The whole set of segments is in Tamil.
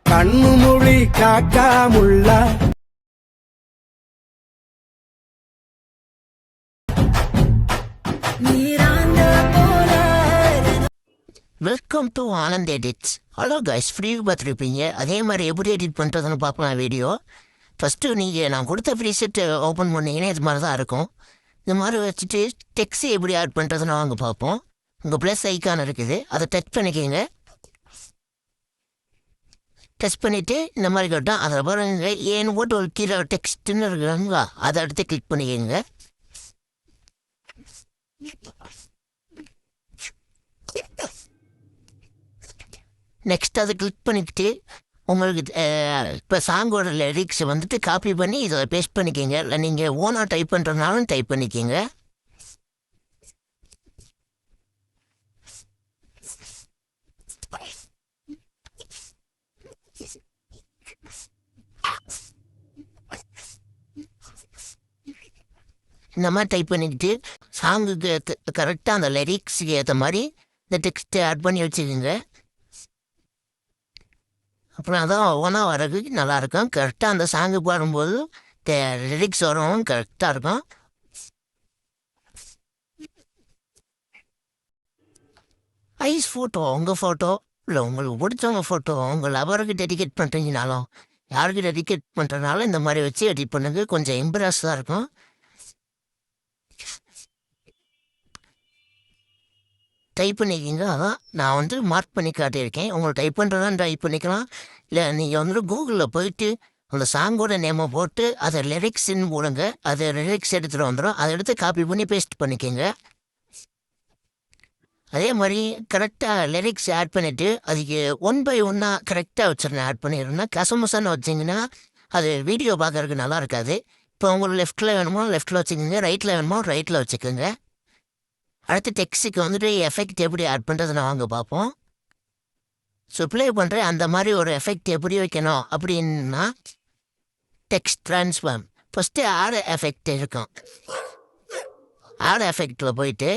கண்ணு மொழி காக்காமுள்ள welcome to Anand Edits. Hello guys, free பார்த்துருப்பீங்க. அதே மாதிரி எப்படி எடிட் பண்ணுறதுன்னு பார்க்கலாம் வீடியோ. ஃபஸ்ட்டு நீங்கள் நான் கொடுத்த ப்ரீசெட் ஓப்பன் பண்ணிங்கன்னா இது மாதிரி தான் இருக்கும். இந்த மாதிரி வச்சுட்டு டெக்ஸ்ட் எப்படி ஆட் பண்ணுறதுன்னு வாங்க பார்ப்போம். உங்கள் ப்ளஸ் ஐக்கான் இருக்குது, அதை டச் பண்ணிக்கோங்க. டச் பண்ணிவிட்டு இந்த மாதிரி கேட்டால் அதை பாருங்க, ஏன்னு போட்டு ஒரு கீழே டெக்ஸ்ட்டுன்னு இருக்குங்களா, அதை எடுத்து கிளிக் பண்ணிக்கோங்க. நெக்ஸ்ட் அதை கிளிக் பண்ணிக்கிட்டு உங்களுக்கு இப்போ சாங்கோட லிரிக்ஸை வந்துட்டு காப்பி பண்ணி இதை பேஸ்ட் பண்ணிக்கோங்க. இல்லை நீங்கள் ஓனாக டைப் பண்ணுறதுனாலும் டைப் பண்ணிக்கோங்க. இந்த மாதிரி டைப் பண்ணிக்கிட்டு சாங்குக்கு கரெக்டாக அந்த லிரிக்ஸுக்கு ஏற்ற மாதிரி இந்த டெக்ஸ்ட்டை ஆட் பண்ணி வச்சுக்கோங்க. அப்புறம் அதான் ஒவ்வொன்றா வரதுக்கு நல்லாயிருக்கும். கரெக்டாக அந்த சாங்கு பாடும்போது லிரிக்ஸ் வரவும் கரெக்டாக இருக்கும். ஐஸ் ஃபோட்டோ, உங்கள் ஃபோட்டோ இல்லை உங்களுக்கு பிடிச்சவங்க ஃபோட்டோ உங்கள் லவருக்கு டெடிகேட் பண்ணுறீங்கனாலும் யாருக்கு டெடிகேட் பண்ணுறதுனாலும் இந்த மாதிரி வச்சு எடிட் பண்ணுங்க. கொஞ்சம் இம்ப்ரெஸ்ஸாக இருக்கும். டைப் பண்ணிக்கிங்க. அதான் நான் வந்து மார்க் பண்ணி காட்டியிருக்கேன். உங்களுக்கு டைப் பண்ணுறதான் டைப் பண்ணிக்கலாம். இல்லை நீங்கள் வந்துட்டு கூகுளில் போயிட்டு அந்த சாங்கோட நேமை போட்டு அதை லிரிக்ஸ்ன்னு போடுங்க. அதை லிரிக்ஸ் எடுத்துகிட்டு வந்துடும். அதை எடுத்து காப்பி பண்ணி பேஸ்ட் பண்ணிக்கோங்க. அதே மாதிரி கரெக்டாக லிரிக்ஸ் ஆட் பண்ணிவிட்டு அதுக்கு 1 by 1 கரெக்டாக வச்சுருந்தேன். ஆட் பண்ணிடுறேன்னா கசமுசன்னு வச்சிங்கன்னா அது வீடியோ பார்க்குறதுக்கு நல்லா இருக்காது. இப்போ உங்களுக்கு லெஃப்ட்டில் வேணுமோ லெஃப்ட்டில் வச்சுக்கோங்க, ரைட்டில் வேணுமோ ரைட்டில் வச்சுக்கோங்க. அடுத்து டெக்ஸ்ட்டுக்கு வந்துட்டு எஃபெக்ட் எப்படி ஆட் பண்ணுறதுன்னு வாங்க பார்ப்போம். ஸோ ப்ளே பண்ணுறேன். அந்த மாதிரி ஒரு எஃபெக்ட் எப்படி வைக்கணும் அப்படின்னா text transform first add effect இருக்கும். ஆட் எஃபெக்டில் போயிட்டு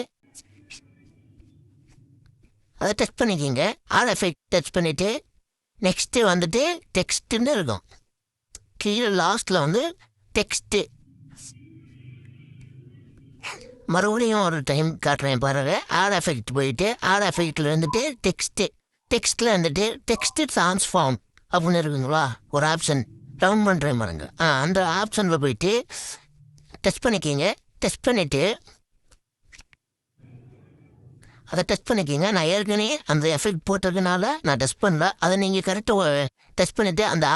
அதை டச் பண்ணிக்கிங்க. ஆட் எஃபெக்ட் டச் பண்ணிவிட்டு நெக்ஸ்ட்டு வந்துட்டு டெக்ஸ்ட்டுன்னு இருக்கும். கீழே லாஸ்ட்டில் வந்து டெக்ஸ்ட்டு. மறுபடியும் ஒரு டைம் காட்டுறேன் பாருங்கள். ஆட் எஃபெக்ட் போயிட்டு ஆட் எஃபெக்டில் வந்துட்டு டெக்ஸ்ட்டில் வந்துட்டு டெக்ஸ்ட்டு ட்ரான்ஸ்ஃபார்ம் அப்படின்னு இருக்குங்களா ஒரு ஆப்ஷன், டவுன் பண்ணுறேன் பாருங்க. அந்த ஆப்ஷனில் போயிட்டு டச் பண்ணிக்கிங்க. டச் பண்ணிவிட்டு அதை டச் பண்ணிக்கிங்க. நான் ஏற்கனவே அந்த எஃபெக்ட் போட்டதுனால நான் டச் பண்ணல. அதை நீங்கள் கரெக்டாக டச் பண்ணிவிட்டு அந்த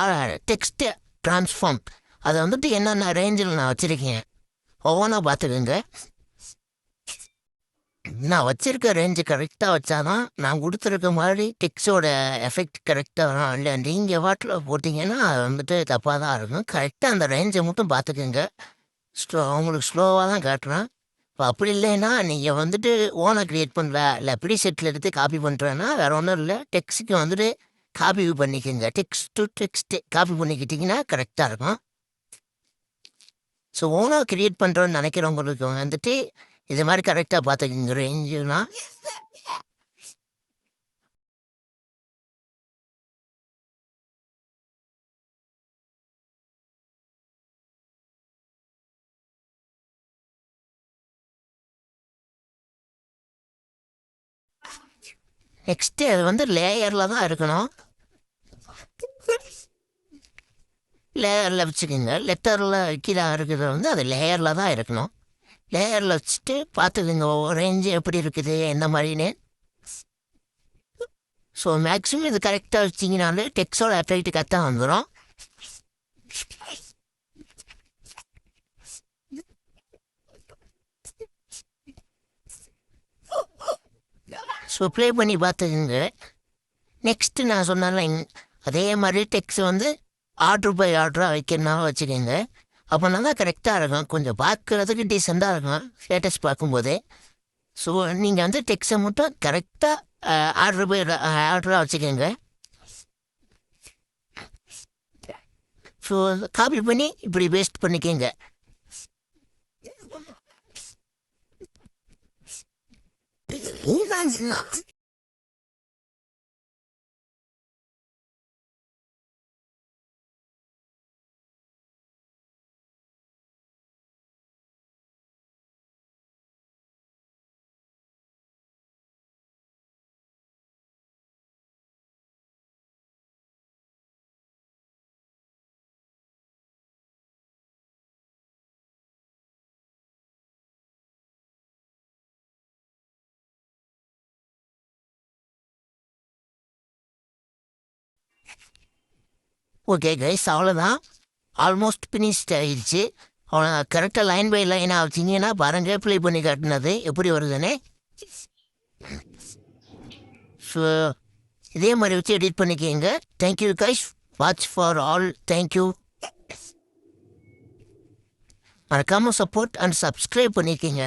டெக்ஸ்ட்டு ட்ரான்ஸ்ஃபார்ம் அதை வந்துட்டு என்னென்ன ரேஞ்சில் நான் வச்சுருக்கேன் ஒவ்வொன்றா பார்த்துக்குங்க. நான் வச்சுருக்க ரேஞ்சு கரெக்டாக வச்சாதான் நான் கொடுத்துருக்க மாதிரி டெக்ஸ்டோட எஃபெக்ட் கரெக்டாக வரும். இல்லை நீங்கள் வாட்டில் போட்டிங்கன்னா அது வந்துட்டு தப்பாக தான் இருக்கும். கரெக்டாக அந்த ரேஞ்சை மட்டும் பார்த்துக்குங்க. உங்களுக்கு ஸ்லோவாக தான் காட்டுறேன். இப்போ அப்படி இல்லைன்னா நீங்கள் வந்துட்டு ஓனை க்ரியேட் பண்ணல இல்லை ப்ரீசெட்டில் எடுத்து காப்பி பண்ணுறேன்னா வேறு ஒன்றும் இல்லை, டெக்ஸ்ட்டுக்கு வந்துட்டு காப்பி பண்ணிக்கோங்க. டெக்ஸ்ட் டு டெக்ஸ்ட்டு காப்பி பண்ணிக்கிட்டிங்கன்னா கரெக்டாக இருக்கும். ஸோ ஓனாக க்ரியேட் பண்ணுறோன்னு நினைக்கிறவங்களுக்கு வந்துட்டு இது மாதிரி கரெக்டாக பார்த்துக்கிங்க ரேஞ்சுனா. நெக்ஸ்ட்டு அது வந்து லேயரில் தான் இருக்கணும். லேயரில் வச்சுக்கோங்க. லெட்டரில் கீழே இருக்கிறது வந்து அது லேயரில் தான் இருக்கணும். லேயரில் வச்சுட்டு பார்த்துக்குங்க ரேஞ்சு எப்படி இருக்குது எந்த மாதிரின்னு. ஸோ மேக்ஸிமம் இது கரெக்டாக வச்சிங்கனாலே டெக்ஸ்டோட எஃபெக்ட் கரெக்டாக வந்துடும். ஸோ ப்ளே பண்ணி பார்த்துக்குங்க. நெக்ஸ்ட்டு நான் சொன்னால அதே மாதிரி டெக்ஸ்ட் வந்து ஆர்டர் பை ஆர்டராக வைக்கிறனால வச்சுக்கோங்க. அப்போனா தான் கரெக்டாக இருக்கும். கொஞ்சம் பார்க்குறதுக்கு டீசெண்டாக இருக்கும் ஸ்டேட்டஸ் பார்க்கும்போதே. ஸோ நீங்கள் வந்து டெக்ஸ்ட்டை மட்டும் கரெக்டாக ஆர்டர் பை ஆர்டராக வச்சுக்கோங்க. ஸோ காப்பி பண்ணி இப்படி பேஸ்ட் பண்ணிக்கோங்க. ஓகே கைஸ், அவ்வளோதான். ஆல்மோஸ்ட் ஃபினிஷ்ட் ஆயிடுச்சு. அவ்வளோ கரெக்டாக லைன் பை லைனாக வச்சிங்கன்னா பாருங்க ப்ளே பண்ணி காட்டினது எப்படி வருதுன்னு. ஸோ இதே மாதிரி வச்சு எடிட் பண்ணிக்கோங்க. Thank you guys, watch for all. Thank you. மறக்காமல் சப்போர்ட் அண்ட் சப்ஸ்கிரைப் பண்ணிக்கோங்க.